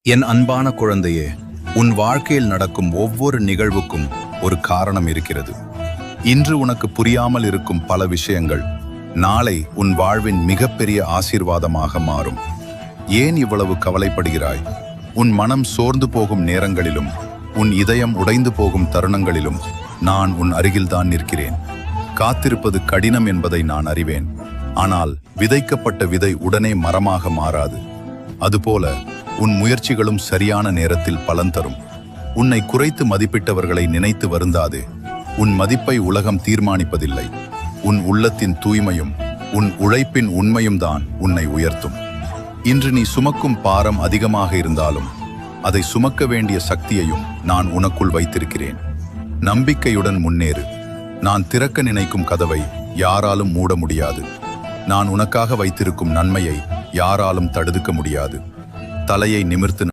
என் அன்பான குழந்தையே, உன் வாழ்க்கையில் நடக்கும் ஒவ்வொரு நிகழ்வுக்கும் ஒரு காரணம் இருக்கிறது. இன்று உனக்கு புரியாமல் இருக்கும் பல விஷயங்கள் நாளை உன் வாழ்வின் மிகப்பெரிய ஆசீர்வாதமாக மாறும். ஏன் இவ்வளவு கவலைப்படுகிறாய்? உன் மனம் சோர்ந்து போகும் நேரங்களிலும் உன் இதயம் உடைந்து போகும் தருணங்களிலும் நான் உன் அருகில்தான் நிற்கிறேன். காத்திருப்பது கடினம் என்பதை நான் அறிவேன். ஆனால் விதைக்கப்பட்ட விதை உடனே மரமாக மாறாது. அதுபோல உன் முயற்சிகளும் சரியான நேரத்தில் பலன் தரும். உன்னை குறைத்து மதிப்பிட்டவர்களை நினைத்து வருந்தாதே. உன் மதிப்பை உலகம் தீர்மானிப்பதில்லை. உன் உள்ளத்தின் தூய்மையும் உன் உழைப்பின் உண்மையும் தான் உன்னை உயர்த்தும். இன்று நீ சுமக்கும் பாரம் அதிகமாக இருந்தாலும் அதை சுமக்க வேண்டிய சக்தியையும் நான் உனக்குள் வைத்திருக்கிறேன். நம்பிக்கையுடன் முன்னேறு. நான் திறக்க நினைக்கும் கதவை யாராலும் மூட முடியாது. நான் உனக்காக வைத்திருக்கும் நன்மையை யாராலும் தடுக்க முடியாது. தலையை நிமிர்த்து